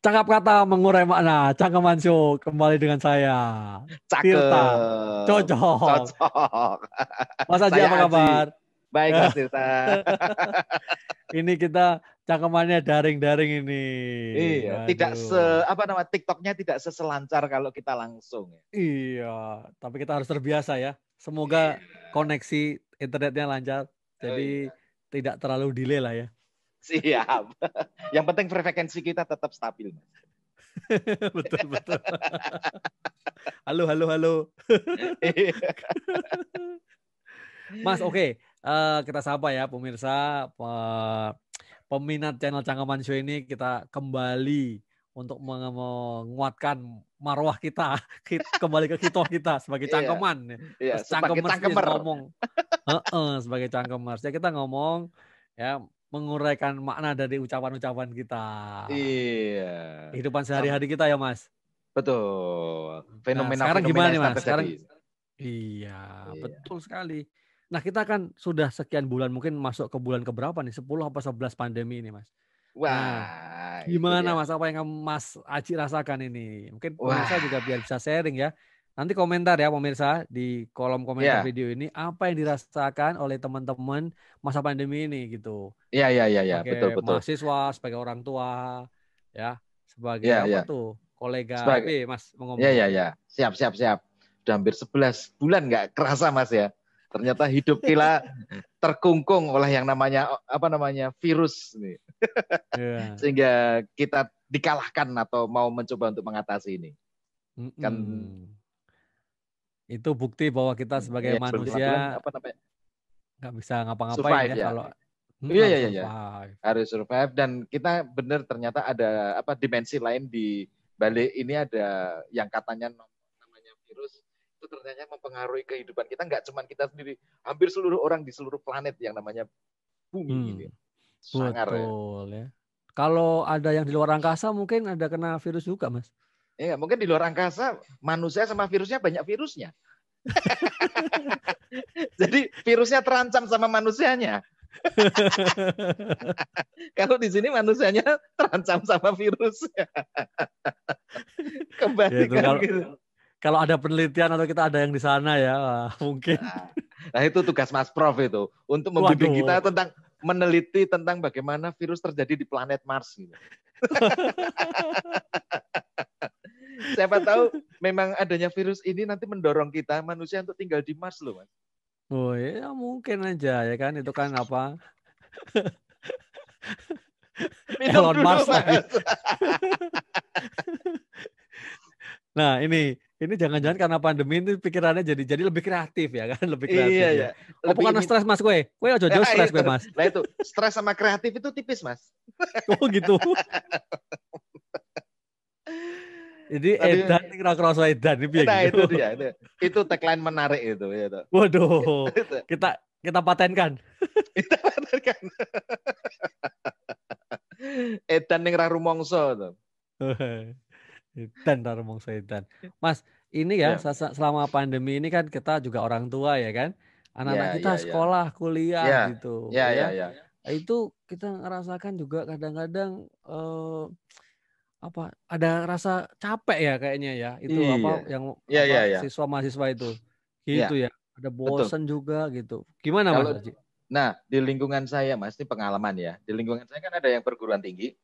Cakap kata mengurai makna. Cangkeman Show kembali dengan saya. Tirta. Cakep. Cocok. Cocok. Mas Aji Saya apa Aji. kabar? Baik Mas Tirta. Ini kita cangkemannya daring-daring ini. Iya, tidak Waduh. TikToknya tidak seselancar kalau kita langsung ya. Iya, tapi kita harus terbiasa ya. Semoga Iya. koneksi internetnya lancar. Oh Jadi iya. tidak terlalu delay lah ya. Siap. Yang penting frekuensi kita tetap stabil, Mas. Betul, betul. Halo, halo, halo. Mas, oke. Kita sapa ya pemirsa, peminat channel Cangkeman Show ini kita kembali untuk menguatkan marwah kita, kembali ke kitoh kita sebagai Iya. cangkeman. Iya, Terus sebagai cangkemers ini cangkemer. ngomong, sebagai cangkemers. Ya kita ngomong ya menguraikan makna dari ucapan-ucapan kita. Iya. Kehidupan Sam- sehari-hari kita ya, Mas. Betul. Nah, sekarang Fenomena-fenomena gimana nih, yang sedang Mas? Sekarang terjadi. iya, Iya. betul sekali. Nah, kita kan sudah sekian bulan, mungkin masuk ke bulan keberapa nih? 10 apa 11 pandemi ini, Mas. Nah, Wah, itu gimana dia. Mas? Apa yang Mas Aji rasakan ini? Mungkin pemirsa Wah, juga biar bisa sharing ya. Nanti komentar ya pemirsa di kolom komentar ya, video ini apa yang dirasakan oleh teman-teman masa pandemi ini gitu. ya, betul, Sebagai betul. mahasiswa, sebagai orang tua, ya, sebagai Ya, apa ya. tuh? Kolega. Sebagai, Mas mau ya, ngomong ya, Mas. ya. Siap, siap, siap. Udah hampir 11 bulan nggak kerasa, Mas ya. Ternyata hidup kita terkungkung oleh yang namanya virus nih. Iya. Sehingga kita dikalahkan atau mau mencoba untuk mengatasi ini. Kan Itu bukti bahwa kita sebagai ya 5 bulan manusia nggak bisa ngapa-ngapain survive ya ya. kalau Iya, harus iya, iya, iya. survive. Harus survive dan kita benar ternyata ada dimensi lain di balik ini, ada yang katanya namanya virus itu ternyata mempengaruhi kehidupan kita, nggak cuma kita sendiri, hampir seluruh orang di seluruh planet yang namanya bumi Hmm, ini. Sangar ya. betul ya. Kalau ada yang di luar angkasa mungkin ada kena virus juga, Mas. Ya, mungkin di luar angkasa manusia sama virusnya banyak virusnya. Jadi virusnya terancam sama manusianya. Kalau di sini manusianya terancam sama virusnya. Ya itu Kebalikan kalau gitu. kalau ada penelitian atau kita ada yang di sana ya, mungkin. Nah, itu tugas Mas Prof itu untuk membimbing Waduh. kita tentang meneliti tentang bagaimana virus terjadi di planet Mars gitu. Siapa tahu memang adanya virus ini nanti mendorong kita manusia untuk tinggal di Mars loh, Mas. Oh ya mungkin aja ya kan itu kan apa Minum Elon dulu, Musk lagi. Mas. Nah ini jangan-jangan karena pandemi itu pikirannya jadi lebih kreatif ya kan lebih Iya kreatif ya. ya, Apa lebih karena ingin. stres Mas kue ojo Nah, stres itu. kue Mas. Nah, itu stres sama kreatif itu tipis, Mas. Oh gitu. Jadi Tapi edan kira kroso edan ini piye nah gitu. itu dia itu. Itu tagline menarik itu, itu. Waduh, Itu. kita patenkan. Itu kan. Edan ning ra rumangsa to. Edan taruh mongso edan. Mas, ini ya Ya. selama pandemi ini kan kita juga orang tua ya kan. Anak-anak Ya, kita ya, ya. sekolah, kuliah Ya. gitu Ya, ya, ya. ya. Itu kita ngerasakan juga kadang-kadang apa ada rasa capek ya kayaknya ya. Itu Iya. apa yang Ya, ya, apa ya. siswa mahasiswa itu. Gitu Ya, ya. Ada betul. bosen juga gitu. Gimana Mas Kalau Aji? di lingkungan saya, Mas, ini pengalaman ya. Di lingkungan saya kan ada yang perguruan tinggi,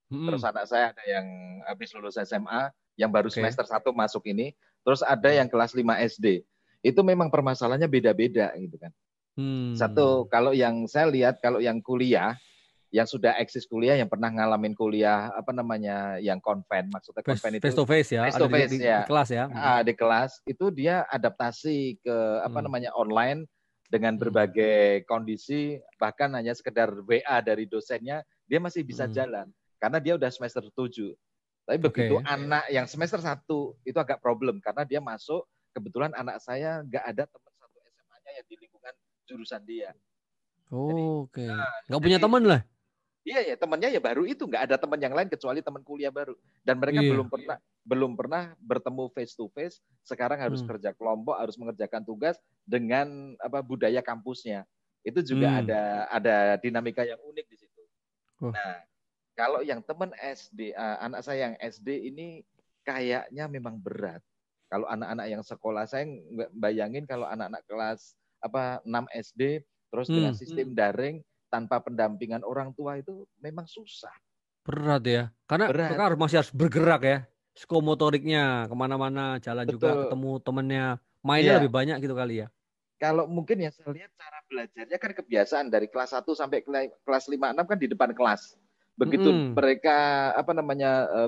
terus Hmm, anak saya ada yang habis lulus SMA, yang baru oke. semester 1 masuk ini, terus ada Hmm. yang kelas 5 SD. Itu memang permasalahannya beda-beda gitu kan. Hmm. Satu, kalau yang saya lihat, kalau yang kuliah, yang sudah eksis kuliah, yang pernah ngalamin kuliah yang konven, maksudnya konven Face itu to face ya, face ada to face di ya. kelas ya. Di kelas itu dia adaptasi ke Hmm. online dengan Hmm. berbagai kondisi, bahkan hanya sekedar WA dari dosennya dia masih bisa Hmm. jalan karena dia udah semester 7. Tapi begitu Oke. anak yang semester 1 itu agak problem karena dia masuk, kebetulan anak saya nggak ada teman satu SMA-nya yang di lingkungan jurusan dia. Jadi Oke. Nggak punya jadi teman lah. iya ya, temannya ya baru itu, nggak ada teman yang lain kecuali teman kuliah baru. Dan mereka Iya. belum pernah bertemu face to face. Sekarang harus Hmm. kerja kelompok, harus mengerjakan tugas dengan budaya kampusnya. Itu juga Hmm. ada dinamika yang unik di situ. Wah, Nah, Kalau yang teman SD, anak saya yang SD ini kayaknya memang berat. Kalau anak-anak yang sekolah, saya bayangin kalau anak-anak kelas 6 SD terus dengan sistem daring tanpa pendampingan orang tua itu memang susah. Berat ya. Karena Berat. mereka masih harus bergerak ya. Psikomotoriknya kemana-mana, jalan juga, Betul. ketemu temennya. Mainnya Iya. lebih banyak gitu kali ya. Kalau mungkin yang saya lihat cara belajarnya kan kebiasaan dari kelas 1 sampai kelas 5 6 kan di depan kelas. Begitu mereka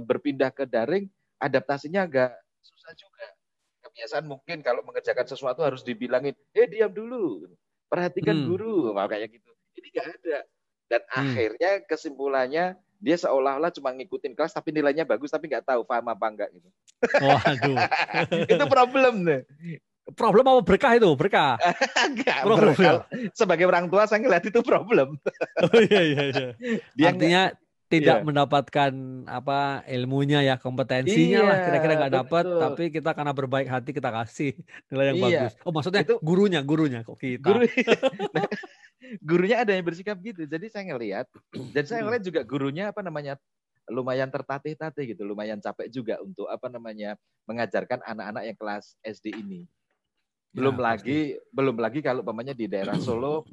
berpindah ke daring, adaptasinya agak susah juga. Kebiasaan mungkin kalau mengerjakan sesuatu harus dibilangin, diam dulu, perhatikan guru, kayak gitu. Ini nggak ada. Dan akhirnya kesimpulannya dia seolah-olah cuma ngikutin kelas tapi nilainya bagus tapi nggak tahu paham apa enggak gitu. Waduh. Itu problem deh. Problem apa berkah itu? Berkah. Enggak, kalau sebagai orang tua saya ngeliat itu problem. Oh iya. Artinya tidak mendapatkan apa ilmunya ya, kompetensinya lah kira-kira nggak dapat, tapi kita karena berbaik hati kita kasih nilai yang bagus. Oh maksudnya itu gurunya kok kita. Gurunya ada yang bersikap gitu. Jadi saya ngelihat juga gurunya lumayan tertatih-tatih gitu, lumayan capek juga untuk mengajarkan anak-anak yang kelas SD ini. Belum lagi kalau umpamanya di daerah Solo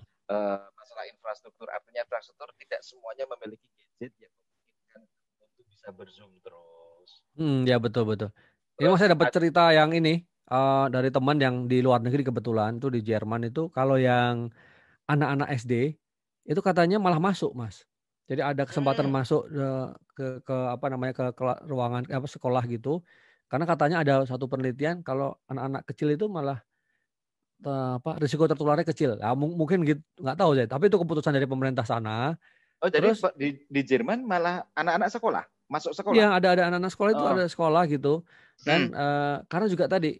masalah infrastruktur, artinya infrastruktur tidak semuanya memiliki gadget yang memungkinkan untuk bisa berzoom terus. Ya betul. Ini saya dapat cerita yang ini dari teman yang di luar negeri kebetulan tuh di Jerman itu, kalau yang anak-anak SD itu katanya malah masuk, Mas. Jadi ada kesempatan masuk ke ruangan sekolah gitu. Karena katanya ada satu penelitian kalau anak-anak kecil itu malah risiko tertularnya kecil. Nah, mungkin gitu, nggak tahu deh. Tapi itu keputusan dari pemerintah sana. Oh, terus jadi di Jerman malah anak-anak sekolah masuk sekolah? Iya, ada anak-anak sekolah itu ada sekolah gitu. Dan karena juga tadi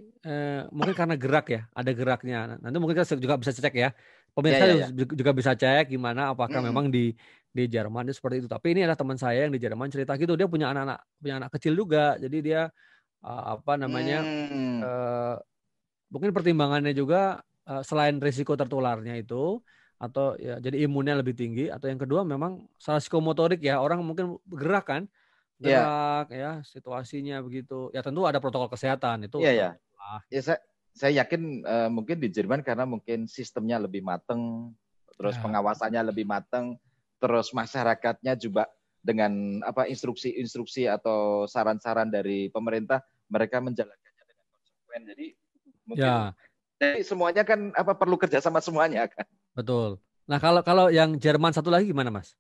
mungkin karena gerak ya, ada geraknya. Nanti mungkin kita juga bisa cek ya. Pemirsa juga bisa cek gimana apakah memang di Jerman itu seperti itu. Tapi ini adalah teman saya yang di Jerman cerita gitu. Dia punya anak kecil juga. Jadi dia mungkin pertimbangannya juga selain risiko tertularnya itu, atau ya jadi imunnya lebih tinggi, atau yang kedua memang salah psikomotorik ya, orang mungkin gerak ya situasinya begitu ya, tentu ada protokol kesehatan itu. Ya saya yakin mungkin di Jerman karena mungkin sistemnya lebih mateng, terus pengawasannya lebih mateng, terus masyarakatnya juga dengan instruksi atau saran-saran dari pemerintah mereka menjalankannya dengan konsekuen. Jadi mungkin jadi semuanya kan perlu kerja sama semuanya kan. Betul. Nah kalau yang Jerman satu lagi gimana, Mas?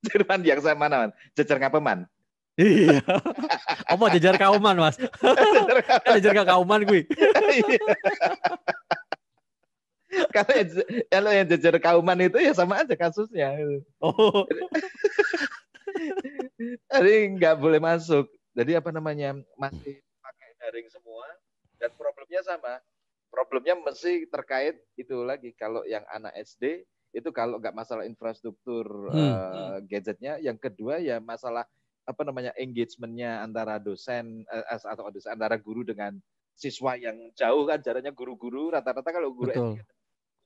Jerman yang saya mana? Jejer Ngapeman. Iya. Apa jejer kauman, Mas? Jejer kauman gue. Kalau yang jejer kauman itu ya sama aja kasusnya. Oh. Jadi nggak boleh masuk. Jadi masih pakai daring semua dan problemnya sama. Problemnya mesti terkait itu lagi. Kalau yang anak SD itu kalau nggak masalah infrastruktur gadgetnya, yang kedua ya masalah engagementnya antara dosen atau antara guru dengan siswa yang jauh kan, jaraknya guru-guru rata-rata kalau guru SD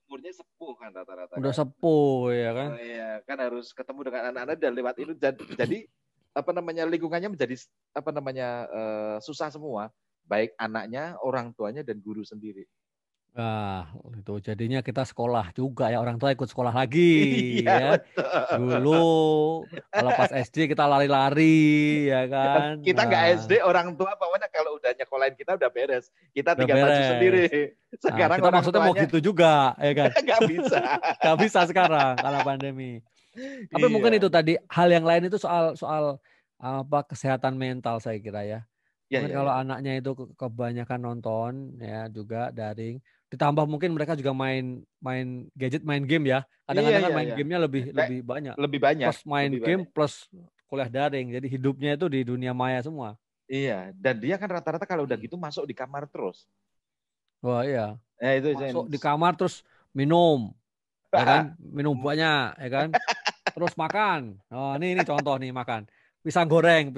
umurnya sepuh kan rata-rata. Udah sepuh ya kan. Oh iya, kan harus ketemu dengan anak-anak dan lewat itu jadi lingkungannya menjadi susah semua, baik anaknya, orang tuanya dan guru sendiri. Nah, itu jadinya kita sekolah juga ya, orang tua ikut sekolah lagi ya. Betul. Dulu kalau pas SD kita lari-lari ya kan. Kita nggak SD, orang tua pokoknya kalau udah nyekolahin kita udah beres. Kita tinggal maju sendiri. Sekarang kita orang maksudnya tuanya mau gitu juga ya kan. Nggak bisa. Nggak bisa sekarang karena pandemi. Tapi mungkin itu tadi hal yang lain itu soal kesehatan mental saya kira ya. Mungkin kalau anaknya itu kebanyakan nonton ya juga daring, ditambah mungkin mereka juga main gadget, main game ya. Kadang-kadang kan main gamenya lebih banyak. Lebih banyak. Plus main game plus kuliah daring. Jadi hidupnya itu di dunia maya semua. Iya, dan dia kan rata-rata kalau udah gitu masuk di kamar terus. Wah iya. Itu masuk di kamar terus minum. Ya kan? Minum banyak, ya kan? Terus makan. Oh, ini contoh nih makan. Pisang goreng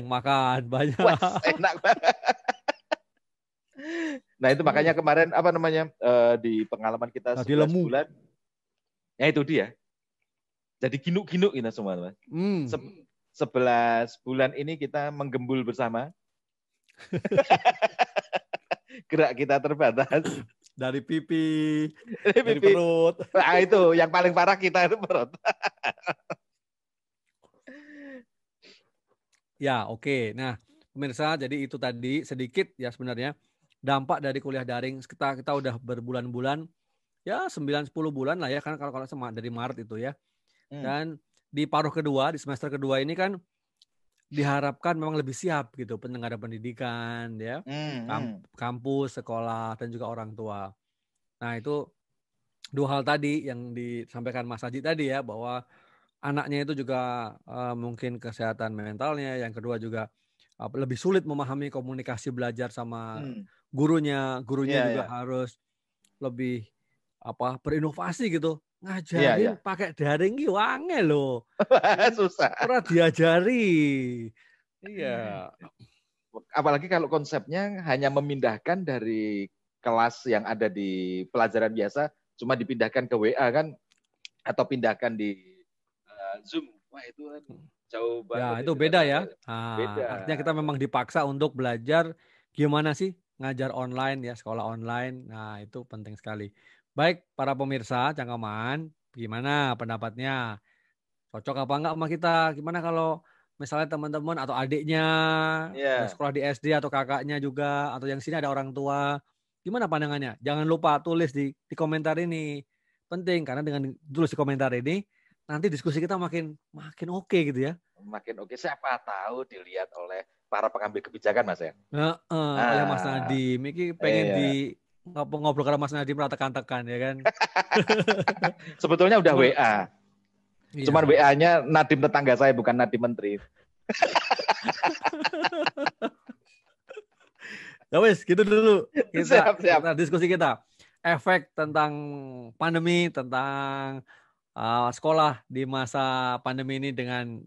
makan banyak. Wah, enak banget. Nah itu makanya kemarin di pengalaman kita 11 bulan, ya itu dia. Jadi ginuk-ginuk kita semua, Mas. 11 bulan ini kita menggembul bersama. Gerak kita terbatas. Dari pipi, dari perut. Nah, itu yang paling parah kita itu perut. Ya, oke. Nah, pemirsa, jadi itu tadi sedikit ya sebenarnya dampak dari kuliah daring. Kita udah berbulan-bulan, ya 9-10 bulan lah ya, kan kalau sama dari Maret itu ya. Dan di paruh kedua, di semester kedua ini kan diharapkan memang lebih siap gitu penyelenggara pendidikan ya, kampus, sekolah, dan juga orang tua. Nah, itu dua hal tadi yang disampaikan Mas Haji tadi ya, bahwa anaknya itu juga mungkin kesehatan mentalnya, yang kedua juga lebih sulit memahami komunikasi belajar sama gurunya juga harus lebih berinovasi gitu. Ngajarin pakai daring ki wange loh. Susah. Ora diajari. Iya. Apalagi kalau konsepnya hanya memindahkan dari kelas yang ada di pelajaran biasa, cuma dipindahkan ke WA kan, atau pindahkan di Zoom. Wah, itu kan jauh banget. Ya, itu beda ya. Nah, beda. Artinya kita memang dipaksa untuk belajar gimana sih ngajar online ya, sekolah online. Nah, itu penting sekali. Baik, para pemirsa Cangkoman, gimana pendapatnya? Cocok apa enggak sama kita? Gimana kalau misalnya teman-teman atau adiknya yang sekolah di SD atau kakaknya juga, atau yang sini ada orang tua, gimana pandangannya? Jangan lupa tulis di komentar ini. Penting, karena dengan tulis di komentar ini, nanti diskusi kita makin oke gitu ya. Makin oke, siapa tahu dilihat oleh para pengambil kebijakan, Mas ya. Oleh Mas Nadiem, ini pengen di ngobrol sama Mas Nadiem tekan-tekan ya kan. Sebetulnya udah WA. Iya. Cuman WA-nya Nadiem tetangga saya, bukan Nadiem menteri. Ya wes, gitu dulu. Siap. Diskusi kita. Efek tentang pandemi, tentang sekolah di masa pandemi ini dengan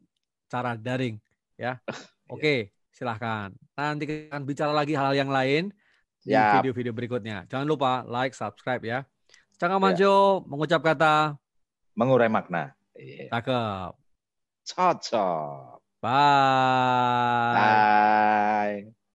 cara daring. Ya, oke, silahkan. Nanti kita akan bicara lagi hal yang lain di video-video berikutnya. Jangan lupa like, subscribe ya. Cangkoman Show mengucap kata mengurai makna. Cakep. Cocok. Bye. Bye.